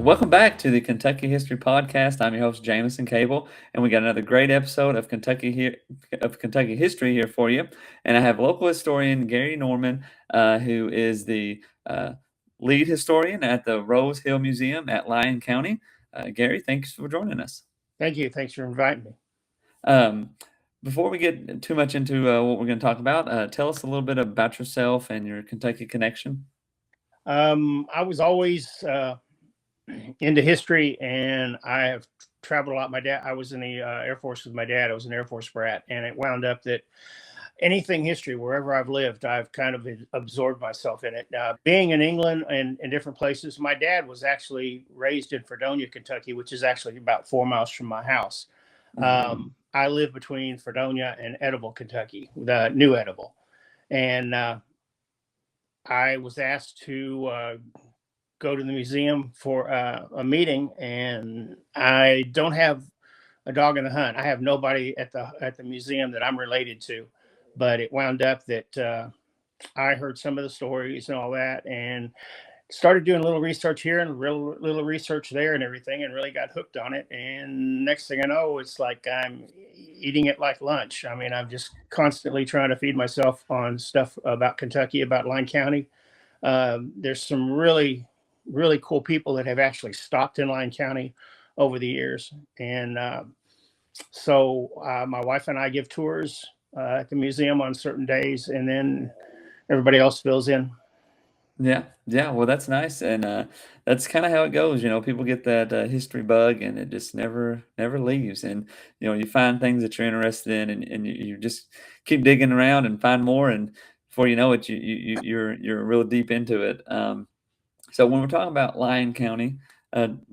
Welcome back to the Kentucky History Podcast. I'm your host, Jameson Cable, and we got another great episode of Kentucky history here for you. And I have local historian Gary Norman, who is the lead historian at the Rose Hill Museum at Lyon County. Gary, thanks for joining us. Thank you. Thanks for inviting me. Before we get too much into what we're going to talk about, tell us a little bit about yourself and your Kentucky connection. I was always into history, and I have traveled a lot. I was in the Air Force with my dad. I was an Air Force brat, and it wound up that anything history, wherever I've lived, I've kind of absorbed myself in it. Being in England and in different places, my dad was actually raised in Fredonia, Kentucky, which is actually about 4 miles from my house. I live between Fredonia and Edible, Kentucky, the New Edible. And I was asked to go to the museum for a meeting, and I don't have a dog in the hunt. I have nobody at the museum that I'm related to, but it wound up that I heard some of the stories and all that, and started doing a little research here and little research there and everything, and really got hooked on it. And next thing I know, it's like I'm eating it like lunch. I mean, I'm just constantly trying to feed myself on stuff about Kentucky, about Lyon County. There's some really cool people that have actually stopped in Lyon County over the years. And so my wife and I give tours at the museum on certain days, and then everybody else fills in. Yeah. Well, that's nice, and that's kind of how it goes. People get that history bug, and it just never leaves. And you find things that you're interested in, and you just keep digging around and find more, and before you know it, you're real deep into it. So when we're talking about Lyon County,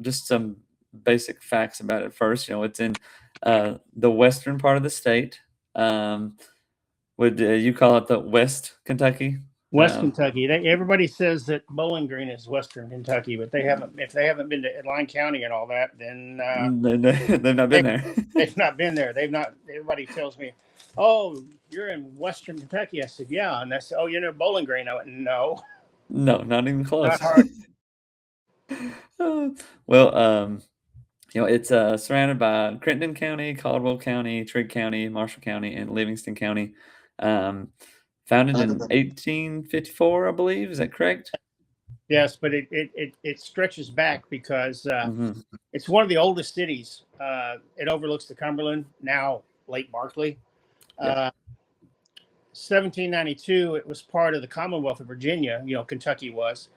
just some basic facts about it first. It's in the western part of the state. Would you call it the West Kentucky? West Kentucky. Everybody says that Bowling Green is Western Kentucky, but they haven't. If they haven't been to Lyon County and all that, then they've not been there. They've not been there. They've not. Everybody tells me, "Oh, you're in Western Kentucky." I said, "Yeah," and they said, "Oh, you're near Bowling Green." I went, "No, not even close." Not hard. Well, it's surrounded by Crittenden County, Caldwell County, Trigg County, Marshall County, and Livingston County. Founded in 1854, I believe. Is that correct? Yes, but it stretches back because it's one of the oldest cities. It overlooks the Cumberland, now Lake Barkley. 1792, it was part of the Commonwealth of Virginia. Kentucky was,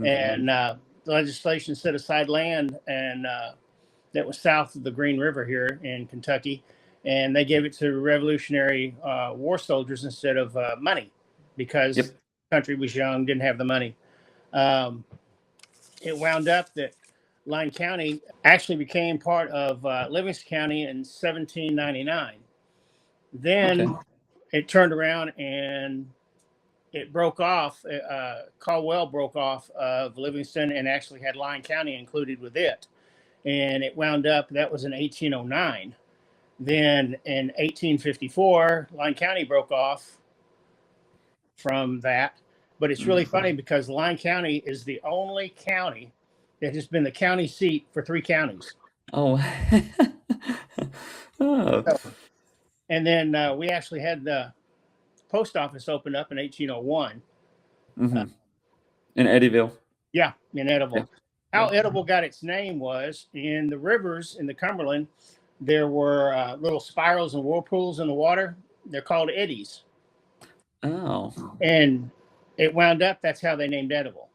and the legislation set aside land and that was south of the Green River here in Kentucky, and they gave it to Revolutionary War soldiers instead of money, because the country was young, didn't have the money. It wound up that Lyon County actually became part of Livingston County in 1799. Then it turned around and it broke off. Caldwell broke off of Livingston and actually had Lyon County included with it. And it wound up, that was in 1809. Then in 1854, Lyon County broke off from that. But it's really funny because Lyon County is the only county that has been the county seat for 3 counties. Oh. And then we actually had the post office opened up in 1801. In Eddyville. Yeah, in Edible. Yeah. How Edible got its name was in the rivers in the Cumberland, there were little spirals and whirlpools in the water. They're called eddies. Oh. And it wound up, that's how they named Edible.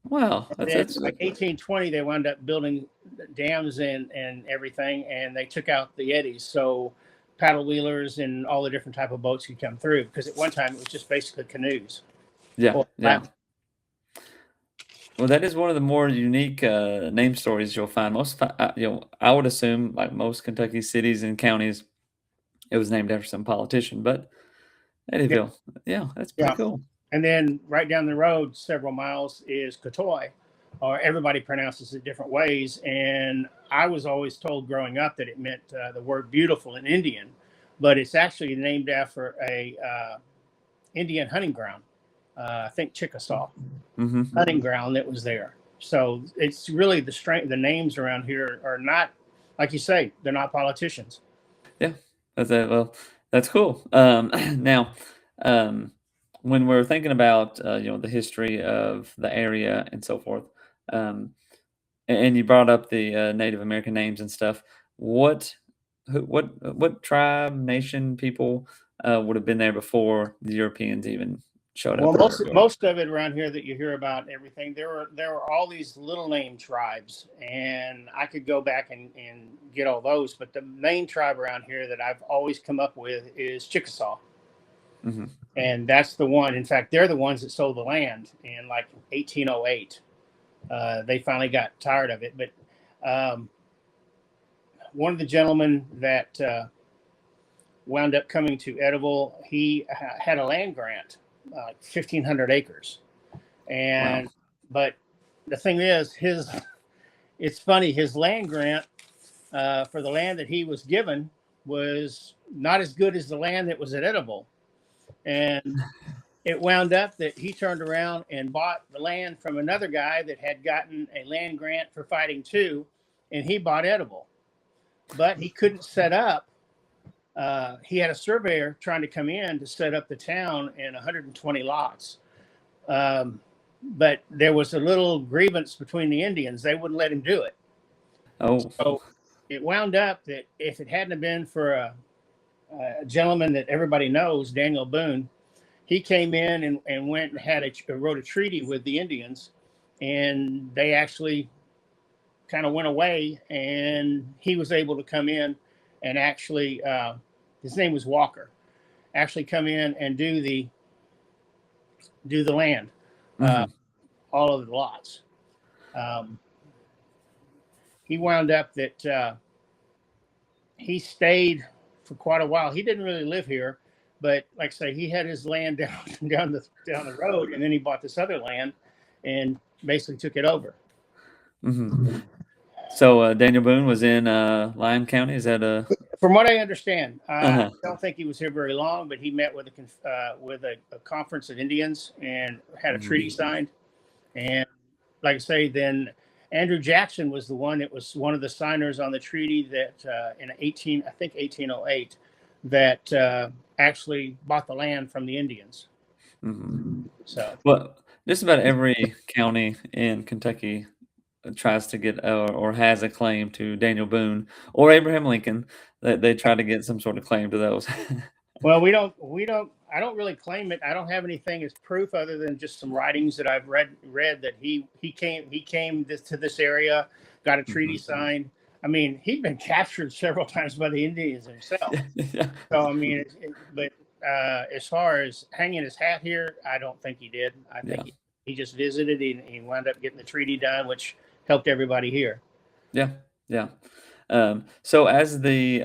Wow. That's like 1820, they wound up building dams and everything, and they took out the eddies. So paddle wheelers and all the different type of boats could come through, because at one time it was just basically canoes. Yeah. Well, that is one of the more unique name stories you'll find. I would assume, like most Kentucky cities and counties, it was named after some politician. But Eddyville, that's pretty cool. And then right down the road, several miles, is Cotoy, or everybody pronounces it different ways. And I was always told growing up that it meant the word beautiful in Indian, but it's actually named after a Indian hunting ground. I think Chickasaw hunting ground that was there. So it's really the strength. The names around here are not, like you say, they're not politicians. Yeah, that's it. Well, that's cool. Now, um, when we're thinking about the history of the area and so forth, um, and you brought up the Native American names and stuff. What, what tribe, nation, people would have been there before the Europeans even showed Well, up? most of it around here that you hear about everything, there were all these little name tribes, and I could go back and get all those, but the main tribe around here that I've always come up with is Chickasaw, Hmm. and that's the one. In fact, they're the ones that sold the land in like 1808. They finally got tired of it, but um, one of the gentlemen that wound up coming to Edible, he had a land grant, 1,500 acres. Wow. And but the thing is, his it's funny, his land grant for the land that he was given was not as good as the land that was at Edible, and it wound up that he turned around and bought the land from another guy that had gotten a land grant for fighting too, and he bought Edible, but he couldn't set up. He had a surveyor trying to come in to set up the town in 120 lots. Um, but there was a little grievance between the Indians. They wouldn't let him do it. Oh. So it wound up that if it hadn't been for a gentleman that everybody knows, Daniel Boone, he came in and went and wrote a treaty with the Indians, and they actually kind of went away, and he was able to come in and actually, his name was Walker, actually come in and do the land, uh, Hmm. all of the lots. Um, he wound up that he stayed for quite a while. He didn't really live here, but like I say, he had his land down the road, and then he bought this other land and basically took it over. Hmm. So Daniel Boone was in Lyon County. Is that a? From what I understand, I Uh-huh. don't think he was here very long, but he met with a conference of Indians and had a treaty Hmm. signed. And like I say, then Andrew Jackson was the one that was one of the signers on the treaty that in 1808, that actually bought the land from the Indians. Hmm. So Well, just about every county in Kentucky tries to get or has a claim to Daniel Boone or Abraham Lincoln. That they try to get some sort of claim to those. well, we don't. I don't really claim it. I don't have anything as proof other than just some writings that I've read that he came to this area, got a treaty Mhm. signed. I mean, he'd been captured several times by the Indians himself. Yeah, yeah, So I mean, but as far as hanging his hat here, I don't think he did. I think yeah, he just visited. He wound up getting the treaty done, which helped everybody here. yeah, yeah. So as the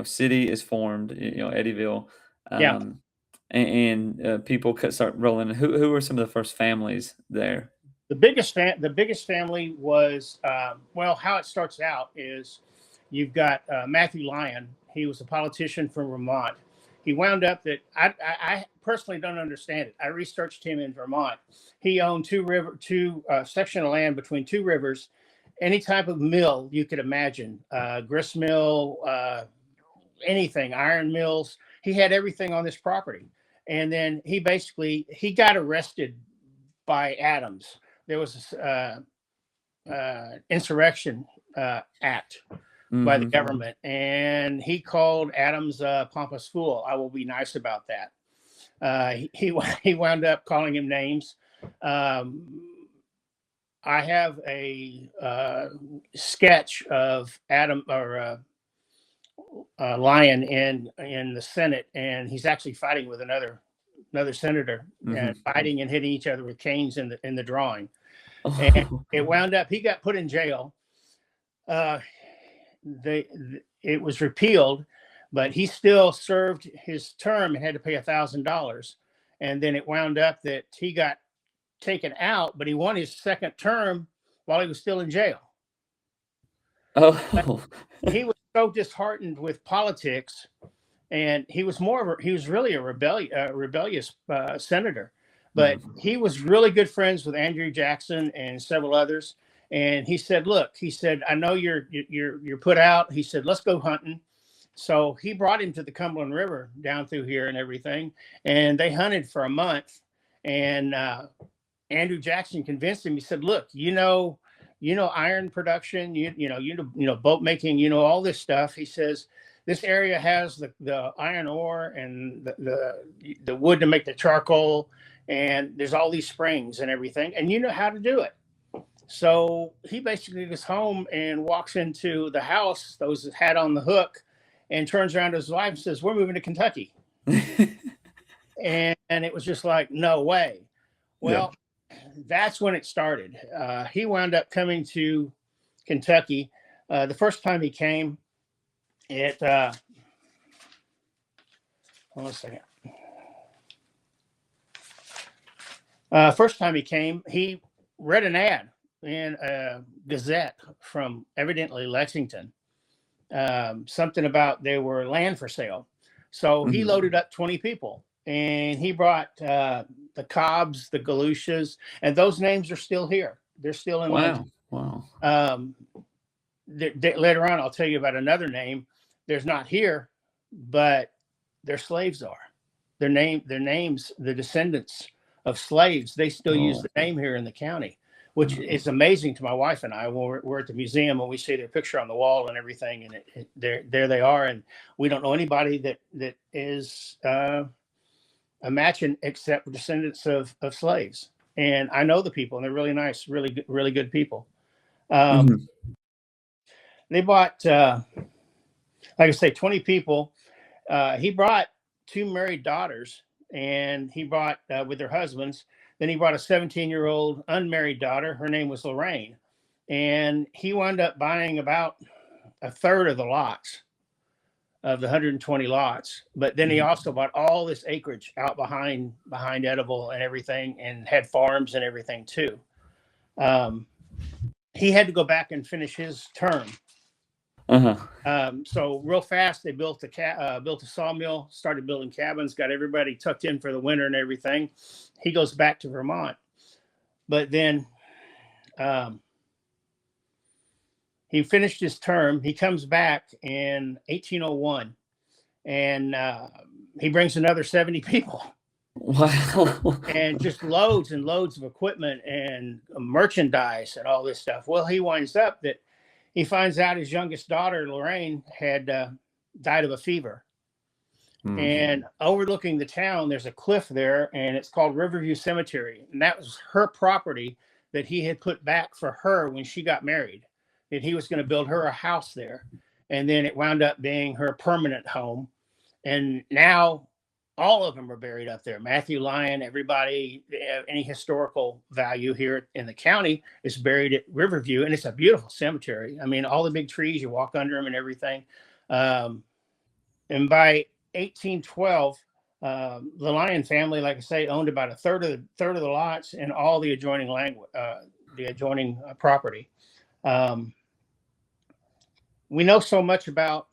city is formed, Eddyville, Yeah, and people start rolling. Who are some of the first families there? the biggest family was well. How it starts out is you've got Matthew Lyon. He was a politician from Vermont. He wound up that I personally don't understand it. I researched him in Vermont. He owned two section of land between two rivers. Any type of mill you could imagine, grist mill, anything, iron mills. He had everything on this property, and then he got arrested by Adams. There was insurrection act by the Mhm. government, and he called Adams a pompous fool. I will be nice about that. He wound up calling him names. Um, I have a sketch of Adam or Lyon in the Senate, and he's actually fighting with another senator and Mhm. fighting and hitting each other with canes in the drawing. And Oh. it wound up he got put in jail. Uh, they it was repealed, but he still served his term and had to pay $1,000. And then it wound up that he got taken out, but he won his second term while he was still in jail. But Oh. he was so disheartened with politics, and he was really a rebellious senator. But he was really good friends with Andrew Jackson and several others. And he said, "Look," he said, "I know you're put out." He said, "Let's go hunting." So he brought him to the Cumberland River down through here and everything, and they hunted for a month. And Andrew Jackson convinced him. He said, "Look, iron production, boat making, all this stuff." He says, "This area has the iron ore and the wood to make the charcoal, and there's all these springs and everything, and you know how to do it." So he basically goes home and walks into the house, those that had on the hook, and turns around to his wife and says, "We're moving to Kentucky." And it was just like, no way. Well, that's when it started. He wound up coming to Kentucky. The first time he came, hold on a second. First time he came, he read an ad in a Gazette from evidently Lexington, something about there were land for sale. So he loaded up 20 people, and he brought the Cobbs, the Galusha's, and those names are still here. They're still in Lexington. Wow. Later on, I'll tell you about another name. There's not here, but their slaves are. Their names, the descendants of slaves, they still use the name here in the county, which is amazing to my wife and I. When we're at the museum and we see their picture on the wall and everything, and there they are, and we don't know anybody that is a matching except descendants of slaves. And I know the people, and they're really nice, really good people. They bought, like I say, 20 people. He brought 2 married daughters, and he brought with their husbands. Then he brought a 17-year-old unmarried daughter. Her name was Lorraine. And he wound up buying about a third of the lots, of the 120 lots. But then he also bought all this acreage out behind Edible and everything, and had farms and everything too. He had to go back and finish his term. So real fast, they built a sawmill, started building cabins, got everybody tucked in for the winter and everything. He goes back to Vermont, but then he finished his term. He comes back in 1801, and he brings another 70 people. Wow. And just loads and loads of equipment and merchandise and all this stuff. Well, he winds up that he finds out his youngest daughter, Lorraine, had died of a fever. And overlooking the town, there's a cliff there, and it's called Riverview Cemetery. And that was her property that he had put back for her when she got married, that he was going to build her a house there. And then it wound up being her permanent home. And now all of them are buried up there. Matthew Lyon, everybody, any historical value here in the county is buried at Riverview. And it's a beautiful cemetery. I mean, all the big trees, you walk under them and everything. And by 1812, the Lyon family, like I say, owned about a third of the lots and all the adjoining property. We know so much about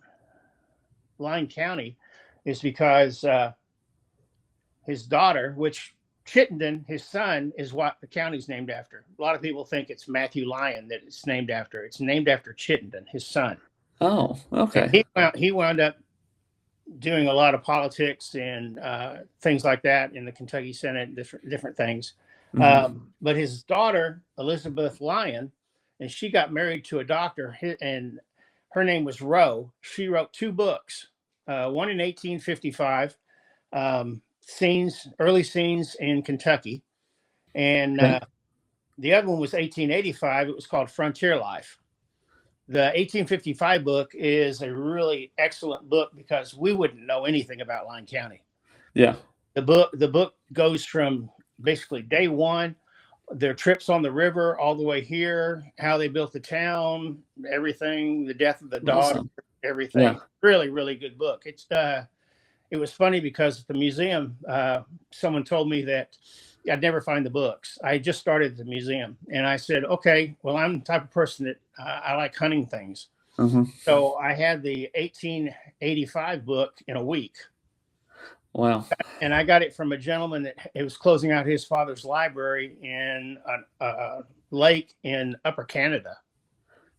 Lyon County is because his daughter, which Chittenden, his son, is what the county's named after. A lot of people think it's Matthew Lyon that it's named after. It's named after Chittenden, his son. Oh, okay. And he wound up doing a lot of politics and things like that in the Kentucky Senate, different things. But his daughter, Elizabeth Lyon, and she got married to a doctor, and her name was Rowe. She wrote 2 books, one in 1855, early scenes in Kentucky, and the other one was 1885. It was called Frontier Life. The 1855 book is a really excellent book because we wouldn't know anything about Lyon County. Yeah. The book goes from basically day one, their trips on the river, all the way here, how they built the town, everything, the death of the daughter, everything. Yeah. Really, really good book. It was funny because at the museum, someone told me that I'd never find the books. I just started at the museum, and I said, okay, well, I'm the type of person that I like hunting things. So I had the 1885 book in a week. Wow. And I got it from a gentleman that it was closing out his father's library in a lake in Upper Canada.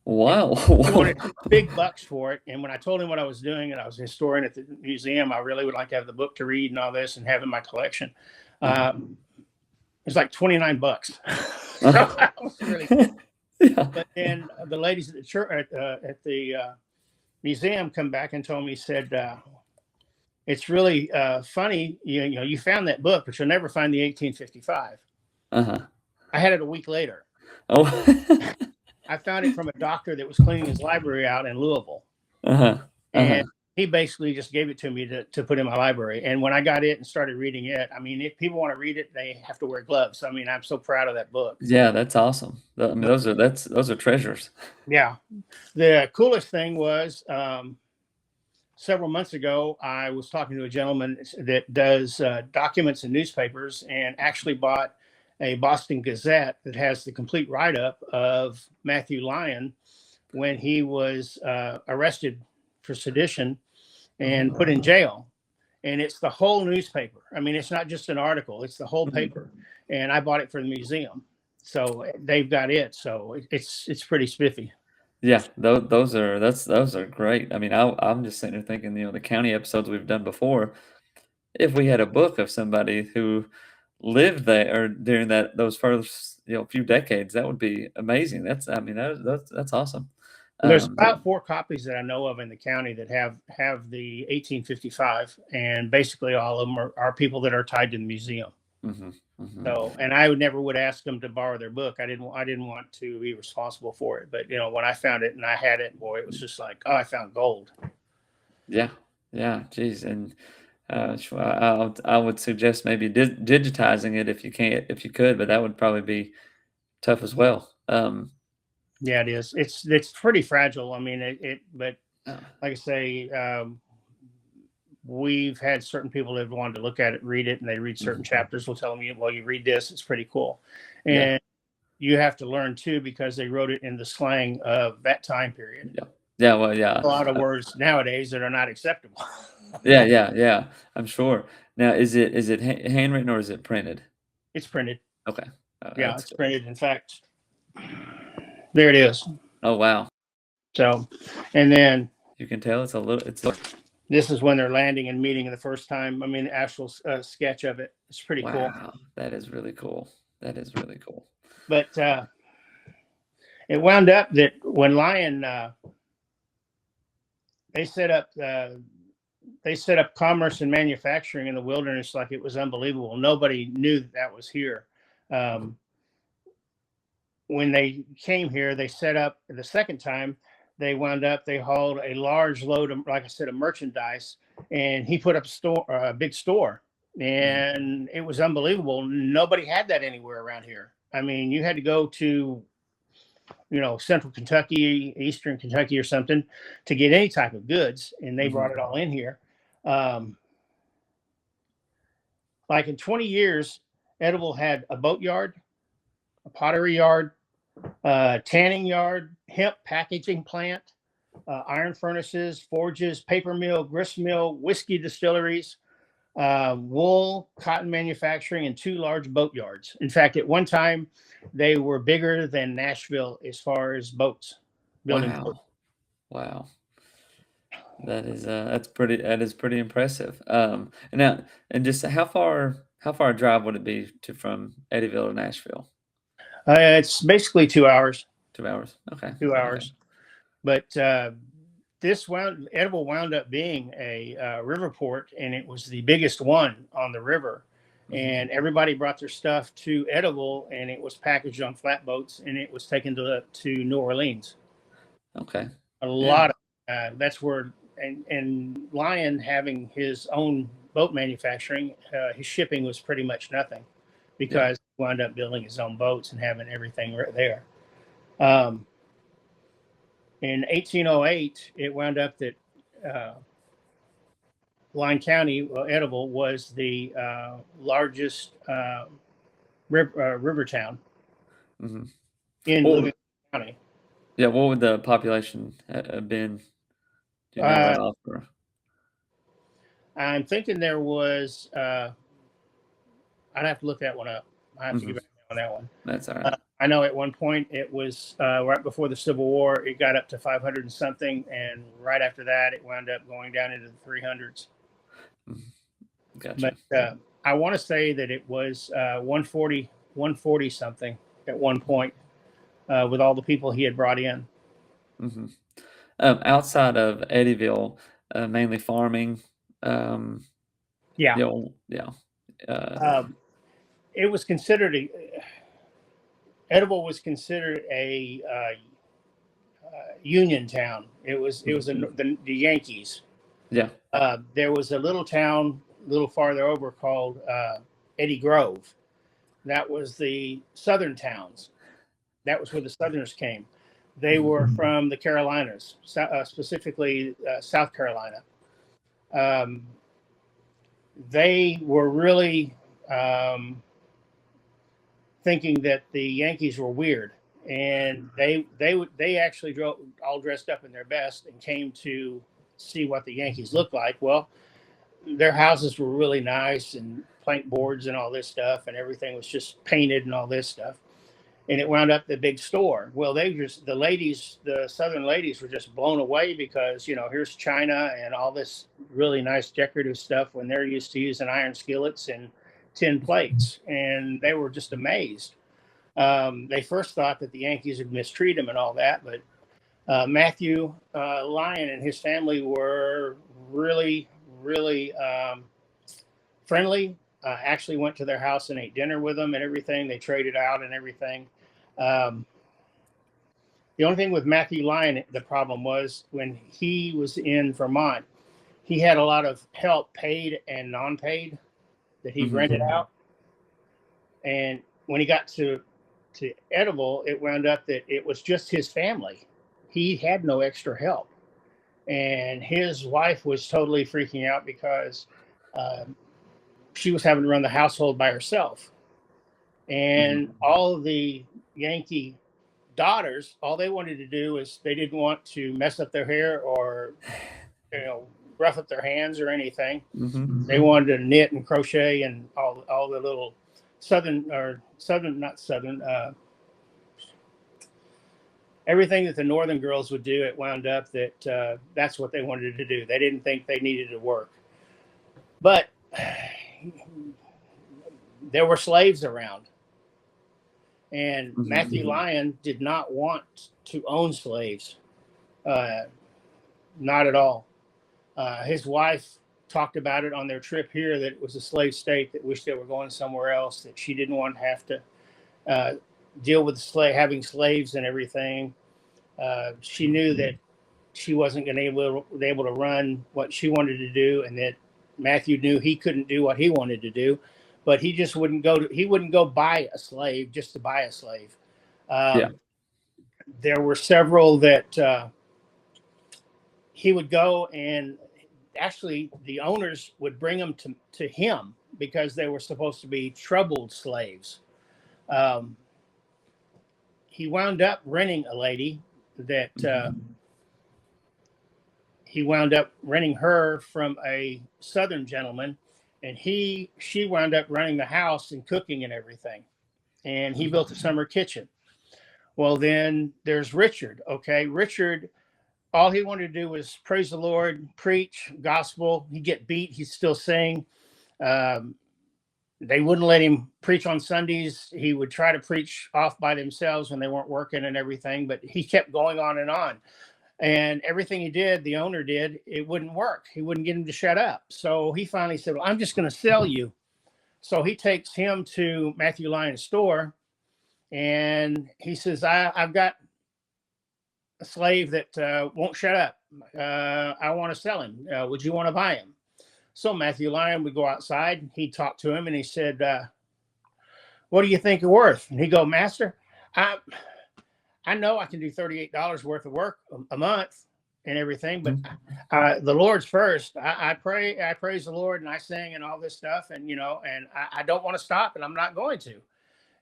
And Wow. he wanted big bucks for it. And when I told him what I was doing and I was a historian at the museum, I really would like to have the book to read and all this and have in my collection. Mhm. It was like 29 bucks. So Uh-huh. that was really cool. Yeah. But then the ladies at the church at the museum come back and told me, said, it's really funny. You know, you found that book, but you'll never find the 1855. Uh-huh. I had it a week later. Oh. I found it from a doctor that was cleaning his library out in Louisville. Uh-huh. Uh-huh. And he basically just gave it to me to put in my library. And when I got it and started reading it, I mean, if people want to read it, they have to wear gloves. I mean, I'm so proud of that book. Yeah, that's awesome. I mean, But those are treasures. yeah, the coolest thing was several months ago, I was talking to a gentleman that does documents and newspapers and actually bought a Boston Gazette that has the complete write up of Matthew Lyon when he was arrested for sedition and Mhm. put in jail. And it's the whole newspaper. I mean, it's not just an article, it's the whole Mhm. paper. And I bought it for the museum. So they've got it. So it's pretty spiffy. Yeah, those are great. I mean, I'm just sitting there thinking, the county episodes we've done before, if we had a book of somebody who lived there or during those first, few decades, that would be amazing. I mean, that's awesome. There's But about 4 copies that I know of in the county that have the 1855, and basically all of them are people that are tied to the museum. mhm, mhm. So, and I would ask them to borrow their book. I didn't want to be responsible for it. But when I found it and I had it, boy, it was just like, oh, I found gold. Yeah, yeah, geez, and I would suggest maybe digitizing it if you could, but that would probably be tough as well. Yeah, it is. It's pretty fragile. I mean, but Uh, like I say, we've had certain people that have wanted to look at it, read it, and they read certain mhm, chapters. Will tell them, well, you read this, it's pretty cool. yeah, And you have to learn too because they wrote it in the slang of that time period. yeah, yeah. Well, A yeah, lot of words nowadays that are not acceptable. yeah, yeah, yeah. I'm sure. Now, is it handwritten or is it printed? It's printed. Okay, Yeah, that's it's good. printed. In fact, there it is. Oh wow, So, and then you can tell it's a little. It's this is when they're landing and meeting the first time. I mean, the actual sketch of it. It's pretty cool. wow. That is really cool. That is really cool. But it wound up that when Lyon they set up commerce and manufacturing in the wilderness like it was unbelievable. Nobody knew that was here. Um, when they came here, they set up the second time. They hauled a large load of, like I said, of merchandise, and he put up a big store, Mhm, and it was unbelievable. Nobody had that anywhere around here. I mean, you had to go to central Kentucky, eastern Kentucky, or something to get any type of goods, and they mhm. brought it all in here. Um, like in 20 years, Edible had a boat yard, a pottery yard, tanning yard, hemp packaging plant, iron furnaces, forges, paper mill, grist mill, whiskey distilleries, wool, cotton manufacturing, and 2 large boat yards. In fact, at one time, they were bigger than Nashville as far as boats, building boats. Wow, wow. That is pretty impressive. And now, and just how far a drive would it be from Eddyville to Nashville? It's basically 2 hours, 2 hours. Okay. two Okay. hours. But Edible wound up being a river port, and it was the biggest one on the river. Mhm. And everybody brought their stuff to Edible, and it was packaged on flatboats, and it was taken to New Orleans. Okay. A Yeah. lot of that's where and Lyon having his own boat manufacturing, his shipping was pretty much nothing Yeah. because he wound up building his own boats and having everything right there. Um, in 1808, it wound up that uh, Lyon County, Edible, was the largest river town Mhm. in What would Lyon County. yeah, what would the population have been? Do you know Uh, right off or I'm thinking there was. I'd have to look that one up. I have to Hmm. get back on that one. That's all right. I know at one point it was right before the Civil War. It got up to 500 and something, and right after that, it wound up going down into the 300s. Mhm. Gotcha. But I want to say that it was 140 something at one point with all the people he had brought in. Hmm. Outside of Eddyville, mainly farming. Um, Yeah, yeah. Uh, um, it was considered Edible was considered a Union town. It was mhm. the Yankees. Yeah. There was a little town a little farther over called Eddie Grove. That was the southern towns. That was where the Southerners came. They Mhm. were from the Carolinas, specifically South Carolina. Um, they were really thinking that the Yankees were weird, and they actually drove all dressed up in their best and came to see what the Yankees looked like. Well, their houses were really nice and plank boards and all this stuff, and everything was just painted and all this stuff. And it wound up the big store. Well, the Southern ladies were just blown away because here's China and all this really nice decorative stuff when they're used to using iron skillets and tin plates, and they were just amazed. They first thought that the Yankees would mistreat them and all that, but Matthew Lyon and his family were really, really friendly. Actually went to their house and ate dinner with them and everything. They traded out and everything. Um, the only thing with Matthew Lyon, the problem was when he was in Vermont, he had a lot of help, paid and non-paid, that he Mhm. rented out. And when he got to Edible, it wound up that it was just his family. He had no extra help, and his wife was totally freaking out because um, she was having to run the household by herself. Mhm. And all of the Yankee daughters, all they wanted to do is they didn't want to mess up their hair or you know rough up their hands or anything. Mhm. They wanted to knit and crochet and all the little southern not southern everything that the northern girls would do. It wound up that that's what they wanted to do. They didn't think they needed to work, but there were slaves around, and Matthew Mhm. Lyon did not want to own slaves, uh, not at all. His wife talked about it on their trip here that it was a slave state, that wished they were going somewhere else, that she didn't want to have to uh, deal with having slaves and everything. She knew that she wasn't going to be able to run what she wanted to do, and that Matthew knew he couldn't do what he wanted to do, but he just wouldn't go buy a slave just to buy a slave. Yeah. Um, there were several that he would go, and actually the owners would bring them to him because they were supposed to be troubled slaves. Um, he wound up renting a lady that Mhm. he wound up renting her from a southern gentleman, and she wound up running the house and cooking and everything, and he Mhm. built a summer kitchen. Well, then there's Richard. Okay, Richard, all he wanted to do was praise the Lord, preach gospel. He'd get beat, he'd still sing. um, they wouldn't let him preach on Sundays. He would try to preach off by themselves when they weren't working and everything, but he kept going on and on. And everything he did, the owner did, it wouldn't work. He wouldn't get him to shut up. So he finally said, "Well, I'm just going to sell you." So he takes him to Matthew Lyon's store, and he says, I've got a slave that won't shut up. I want to sell him. Would you want to buy him? So Matthew Lyon would go outside. He'd talk to him, and he said, "What do you think you're worth?" And he'd go, "Master, I I know I can do $38 worth of work a month and everything, but Mhm. the Lord's first. I praise the Lord, and I sing and all this stuff, and and I don't want to stop, and I'm not going to."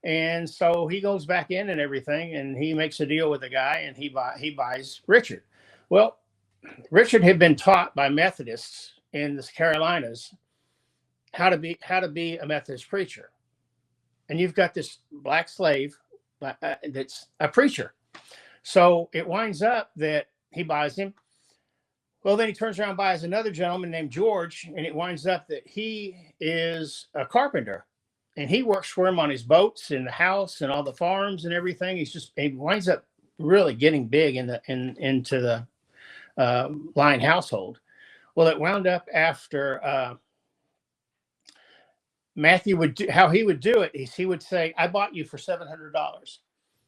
And so he goes back in and everything, and he makes a deal with the guy, and he buys Richard. Well, Richard had been taught by Methodists in the Carolinas how to be a Methodist preacher, and you've got this black slave that's a preacher. So it winds up that he buys him. Well, then he turns around and buys another gentleman named George, and it winds up that he is a carpenter, and he works for him on his boats and the house and all the farms and everything. He winds up really getting big into the Lyon household. Well, it wound up after Matthew would do, how he would do it is he would say, "I bought you for $700."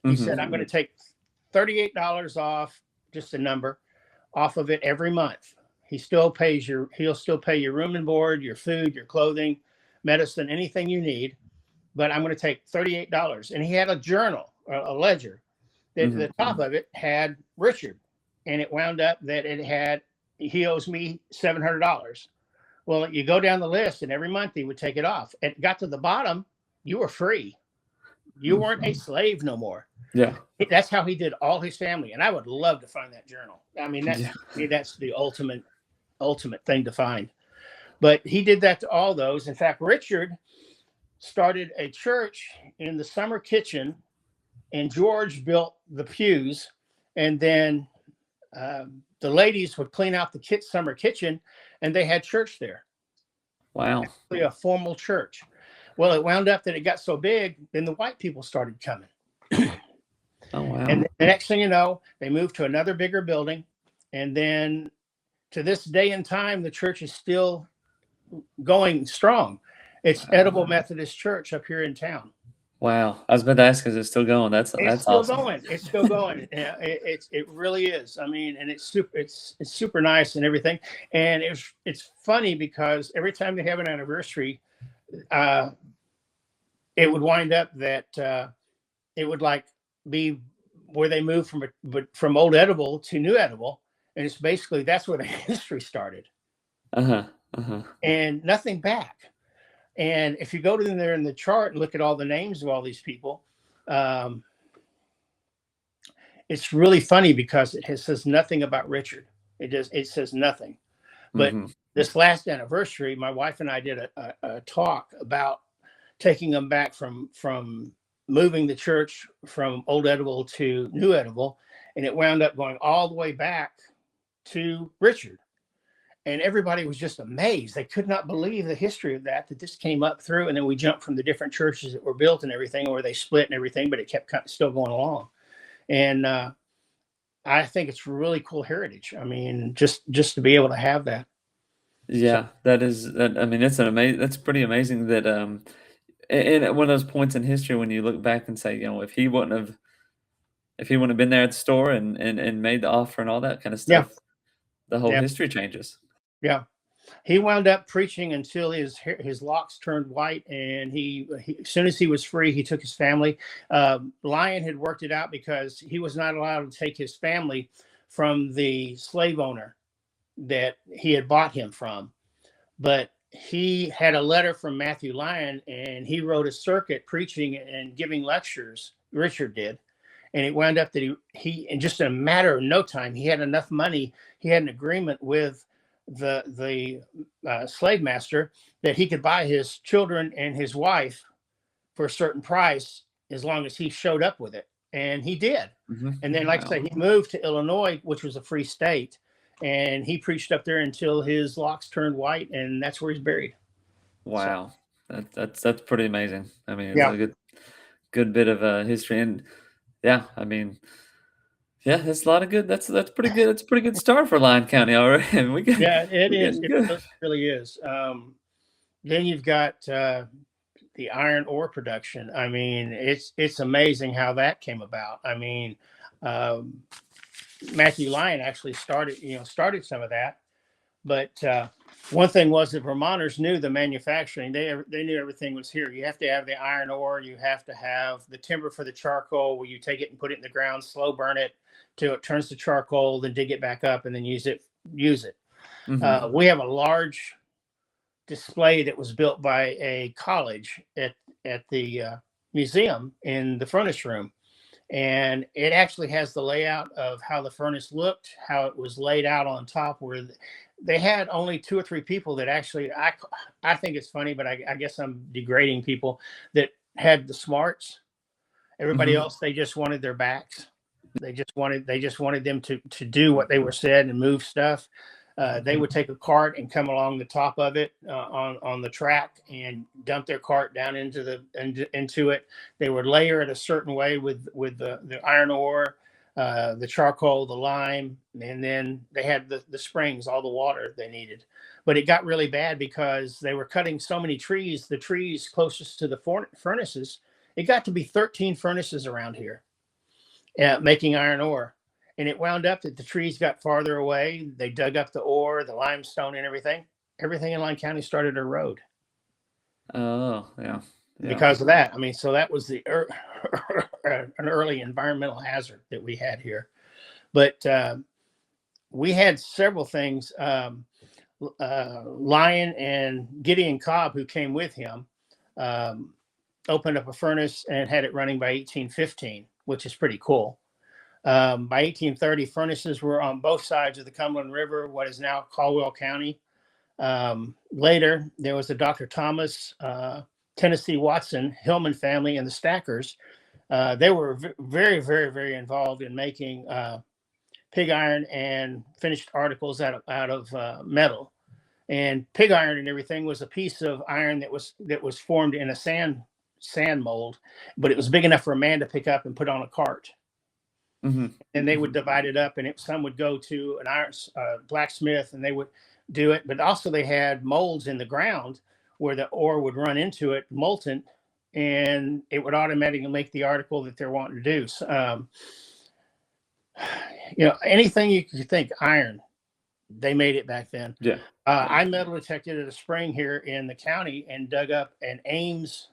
He said, "I'm going to take $38 off, just a number, off of it every month. He'll still pay your room and board, your food, your clothing, medicine, anything you need. But I'm going to take $38." And he had a journal, a ledger. That the top of it had Richard, and it wound up that he owes me $700. Well, you go down the list, and every month he would take it off. It got to the bottom, you were free. You weren't a slave no more. Yeah. That's how he did all his family. And I would love to find that journal. I mean, that's the ultimate thing to find. But he did that to all those. In fact, Richard started a church in the summer kitchen, and George built the pews. And then the ladies would clean out the summer kitchen, and they had church there. Wow. Actually a formal church. Well, it wound up that it got so big, then the white people started coming. Oh, wow. And the next thing you know, they moved to another bigger building. And then to this day and time, the church is still going strong. It's Edible Methodist Church up here in town. Wow. I was about to ask, is it still going? That's still awesome. going. It's still going. It really is. I mean, and it's super nice and everything. And it's funny because every time they have an anniversary, it would wind up that it would like be where they moved from old Edible to new Edible, and it's basically that's where the history started. And nothing back. And if you go to there in the chart and look at all the names of all these people, it's really funny because it says nothing about Richard. It says nothing. But this last anniversary, my wife and I did a talk about taking them back from moving the church from old Edible to new Edible, and it wound up going all the way back to Richard. And everybody was just amazed. They could not believe the history of that this came up through. And then we jumped from the different churches that were built and everything, or they split and everything, but it kept still going along. And I think it's really cool heritage. I mean, just to be able to have that. Yeah, that is. I mean, that's pretty amazing. That and one of those points in history when you look back and say, if he wouldn't have been there at the store and made the offer and all that kind of stuff, the whole history changes. Yeah. He wound up preaching until his locks turned white, and he as soon as he was free, he took his family. Lyon had worked it out because he was not allowed to take his family from the slave owner that he had bought him from. But he had a letter from Matthew Lyon, and he wrote a circuit preaching and giving lectures. Richard did. And it wound up that he in just a matter of no time, he had enough money. He had an agreement with the slave master that he could buy his children and his wife for a certain price as long as he showed up with it. And he did. And then, like I say, he moved to Illinois, which was a free state, and he preached up there until his locks turned white, and that's where he's buried. Wow. So, that's pretty amazing. I mean, it's a good bit of history. And yeah, I mean, yeah, that's a lot of good. That's pretty good. It's a pretty good start for Lyon County already. It is. It really is. Then you've got the iron ore production. I mean, it's amazing how that came about. I mean, Matthew Lyon actually started some of that. But one thing was that Vermonters knew the manufacturing. They knew everything was here. You have to have the iron ore. You have to have the timber for the charcoal, where you take it and put it in the ground, slow burn it till it turns to charcoal, then dig it back up and then use it. We have a large display that was built by a college at the museum in the furnace room. And it actually has the layout of how the furnace looked, how it was laid out on top, where they had only 2 or 3 people that actually, I think it's funny, but I guess I'm degrading people that had the smarts. Everybody Mhm. else, they just wanted their backs. They just wanted them to do what they were said and move stuff. They would take a cart and come along the top of it on the track and dump their cart down into it. They would layer it a certain way with the iron ore, the charcoal, the lime, and then they had the springs, all the water they needed. But it got really bad because they were cutting so many trees. The trees closest to the furnaces, it got to be 13 furnaces around here making iron ore. And it wound up that the trees got farther away. They dug up the ore, the limestone, and everything. Everything in Lyon County started to erode Oh, yeah. Yeah. because of that. I mean, so that was an early environmental hazard that we had here. But we had several things. Lyon and Gideon Cobb, who came with him, opened up a furnace and had it running by 1815, which is pretty cool. By 1830, furnaces were on both sides of the Cumberland River, what is now Caldwell County. Later, there was the Dr. Thomas, Tennessee Watson, Hillman family, and the Stackers. They were very, very, very involved in making pig iron and finished articles out of metal. And pig iron and everything was a piece of iron that was formed in a sand mold, but it was big enough for a man to pick up and put on a cart. Mhm. And they would Mhm. divide it up, and some would go to an iron blacksmith, and they would do it. But also they had molds in the ground where the ore would run into it, molten, and it would automatically make the article that they're wanting to do. So, anything you could think, iron, they made it back then. Yeah. Yeah. I metal detected at a spring here in the county and dug up an Ames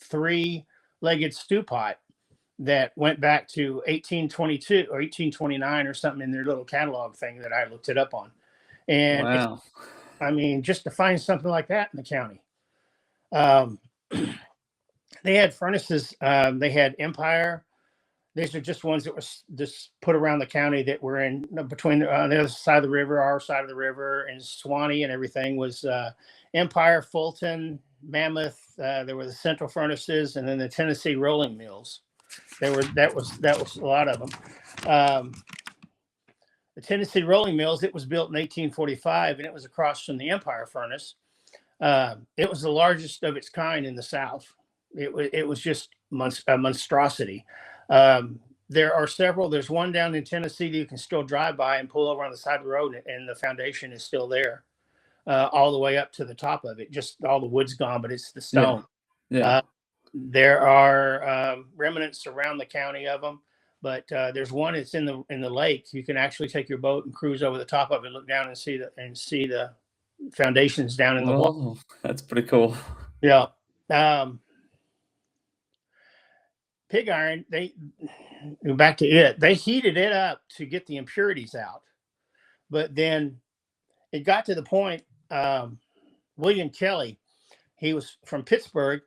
3-legged stew pot that went back to 1822 or 1829 or something in their little catalog thing that I looked it up on. And Wow. I mean, just to find something like that in the county. Um, they had furnaces. They had Empire. These are just ones that was just put around the county that were in between the other side of the river, our side of the river, and Swanee and everything was Empire, Fulton, Mammoth. There were the central furnaces, and then the Tennessee rolling mills. That was a lot of them. The Tennessee rolling mills. It was built in 1845, and it was across from the Empire furnace. It was the largest of its kind in the South. It was just a monstrosity. There are several. There's one down in Tennessee that you can still drive by and pull over on the side of the road, and the foundation is still there, all the way up to the top of it. Just all the wood's gone, but it's the Yeah. stone. Yeah. Uh, there are remnants around the county of them, but there's one that's in the lake. You can actually take your boat and cruise over the top of it, look down and see the foundations down in the water. Oh, that's pretty cool. Yeah. Um, Pig iron, they back to it. They heated it up to get the impurities out, but then it got to the point. William Kelly, he was from Pittsburgh.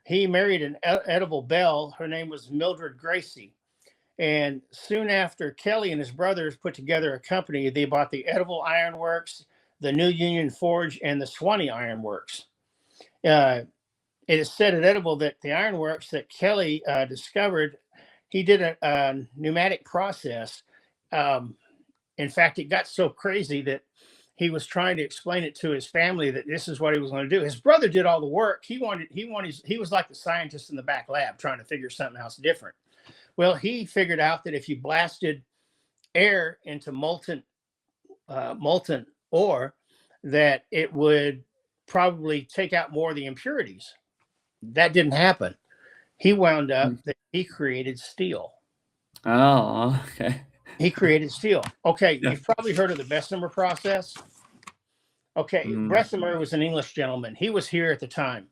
He married an edible belle. Her name was Mildred Gracie. And soon after, Kelly and his brothers put together a company. They bought the Edible Iron Works, the New Union Forge, and the Swanee Iron Works. It is said at Edible that the ironworks that Kelly discovered, he did a pneumatic process. In fact, it got so crazy that he was trying to explain it to his family that this is what he was going to do. His brother did all the work. He was like the scientist in the back lab trying to figure something else different. Well, he figured out that if you blasted air into molten ore, that it would probably take out more of the impurities. That didn't happen. He wound up Mm. that he created steel. Oh, okay. He created steel. Okay, Yeah. you've probably heard of the Bessemer process. Okay, Mm. Bessemer was an English gentleman. He was here at the time.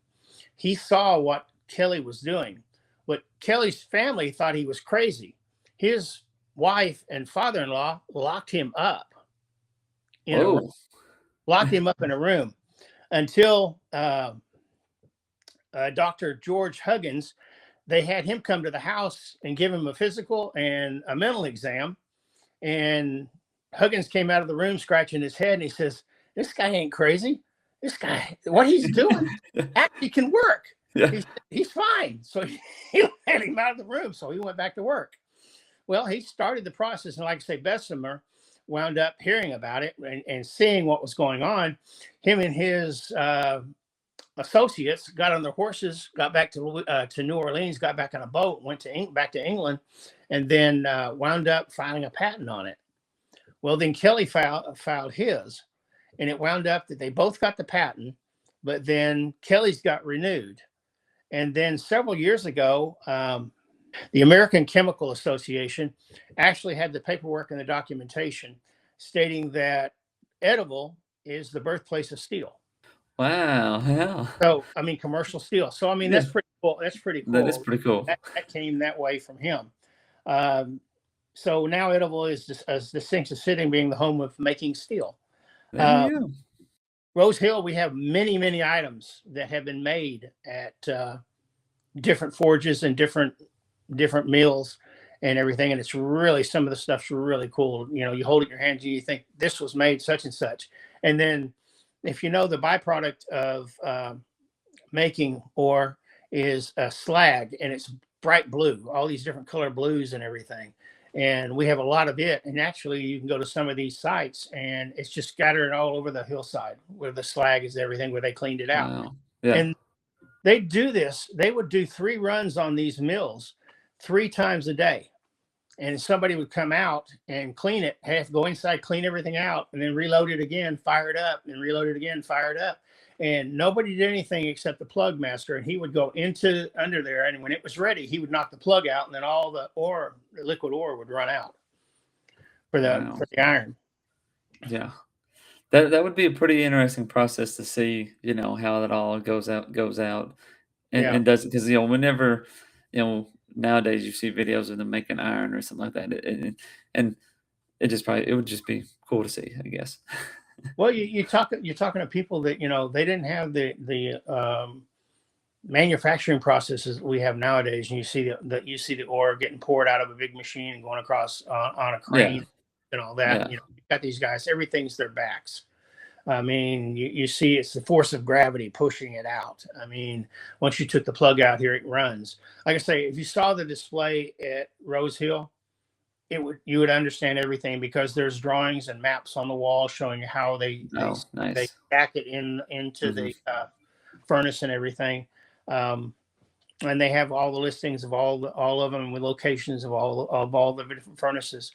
He saw what Kelly was doing, but Kelly's family thought he was crazy. His wife and father-in-law locked him up in a room, Whoa. until Dr. George Huggins. They had him come to the house and give him a physical and a mental exam. And Huggins came out of the room scratching his head, and he says, this guy ain't crazy. This guy, what he's doing actually can work. Yeah. He's fine. So he let him out of the room. So he went back to work. Well, he started the process, and like I say, Bessemer wound up hearing about it and seeing what was going on. Him and his associates got on their horses, got back to New Orleans, got back on a boat, went back to England, and then wound up filing a patent on it. Well, then Kelly filed his, and it wound up that they both got the patent, but then Kelly's got renewed. And then several years ago, the American Chemical Association actually had the paperwork and the documentation stating that Edible is the birthplace of steel. Wow. Yeah. So, I mean, commercial steel. So, I mean, that's pretty cool. That's pretty cool. That is pretty cool. That came that way from him. So now Edible is as distinct as sitting being the home of making steel. There you go. Rose Hill, we have many, many items that have been made at different forges and different mills and everything. And it's really, some of the stuff's really cool. You know, you hold it in your hands and you think this was made such and such. And then if you know, the byproduct of making ore is a slag, and it's bright blue, all these different color blues and everything. And we have a lot of it. And actually you can go to some of these sites and it's just scattered all over the hillside where the slag is, everything, where they cleaned it out. Wow. Yeah. And they do this. They would do 3 runs on these mills 3 times a day. And somebody would come out and clean it, have to go inside, clean everything out, and then reload it again, fire it up, and reload it again, fire it up. And nobody did anything except the plug master. And he would go under there, and when it was ready, he would knock the plug out, and then all the ore, the liquid ore, would run out for the iron. Yeah. That would be a pretty interesting process to see, you know, how that all goes out and does it, because, you know, whenever, you know, nowadays you see videos of them making iron or something like that, and it would just be cool to see, I guess. Well, you're talking to people that, you know, they didn't have the manufacturing processes we have nowadays, and you see the ore getting poured out of a big machine and going across on a crane and all that. Yeah. You know, you've got these guys, everything's their backs. I mean, you see it's the force of gravity pushing it out. I mean, once you took the plug out here, it runs. Like I say, if you saw the display at Rose Hill, you would understand everything, because there's drawings and maps on the wall showing how they stack it into the furnace and everything. And they have all the listings of all of them with locations of all the different furnaces.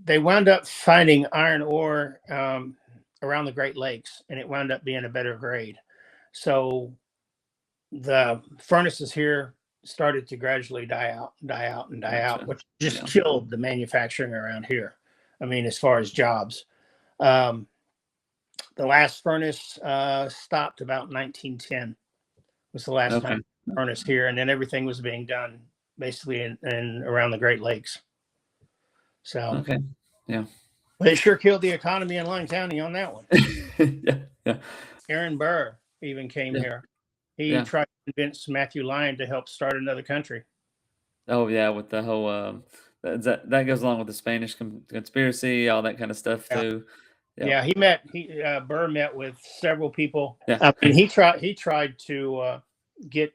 They wound up finding iron ore around the Great Lakes, and it wound up being a better grade. So the furnaces here started to gradually die out, which just killed the manufacturing around here. I mean, as far as jobs, the last furnace stopped about 1910 was the last time furnace here, and then everything was being done basically in around the Great Lakes. So but it sure killed the economy in Lyon County on that one. Aaron Burr even came here. He tried to convince Matthew Lyon to help start another country. Oh yeah, with the whole that goes along with the Spanish conspiracy, all that kind of stuff too. Yeah, Burr met with several people. I mean, he tried to get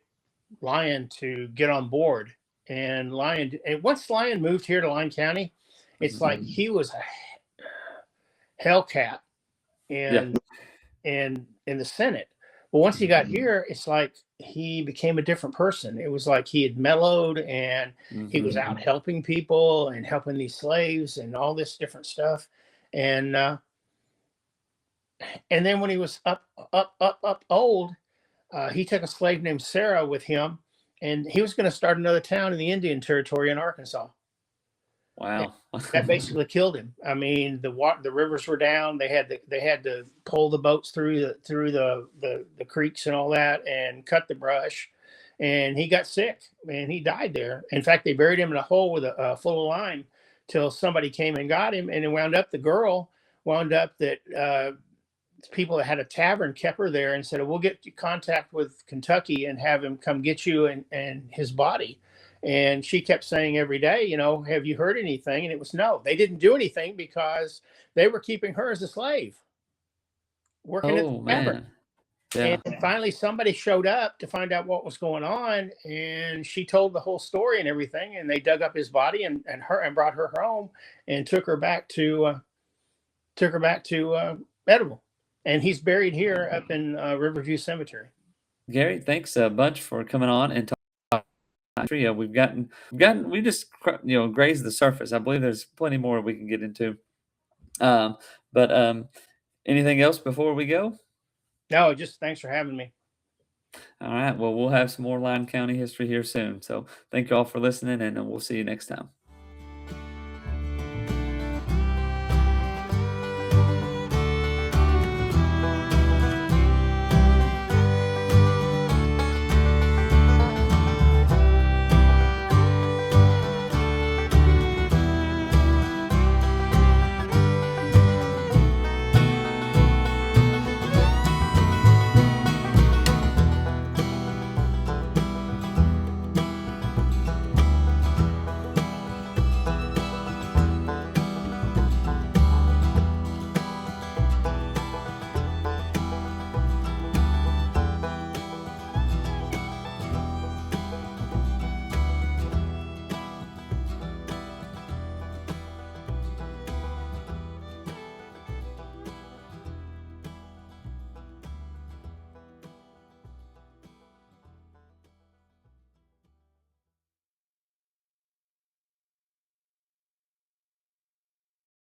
Lyon to get on board, and once Lyon moved here to Lyon County, it's like he was a hellcat in the Senate. But once he got here, it's like he became a different person. It was like he had mellowed, and he was out helping people and helping these slaves and all this different stuff. And then when he was up old, he took a slave named Sarah with him, and he was going to start another town in the Indian Territory in Arkansas. Wow. That basically killed him. I mean, the rivers were down. They had to pull the boats through the creeks and all that, and cut the brush. And he got sick, and he died there. In fact, they buried him in a hole with full of lime till somebody came and got him. And the girl wound up that people that had a tavern kept her there and said, "We'll get you contact with Kentucky and have him come get you and his body." And she kept saying every day, have you heard anything? And it was no. They didn't do anything because they were keeping her as a slave, working at the Oh, tavern. man. And Yeah. finally, somebody showed up to find out what was going on, and she told the whole story and everything. And they dug up his body and brought her home and took her back to Edible, and he's buried here up in Riverview Cemetery. Gary, thanks a bunch for coming on and talking history. We just grazed the surface. I believe there's plenty more we can get into. Um, but anything else before we go? No, just thanks for having me. All right. Well, we'll have some more Lyon County history here soon. So thank you all for listening, and we'll see you next time.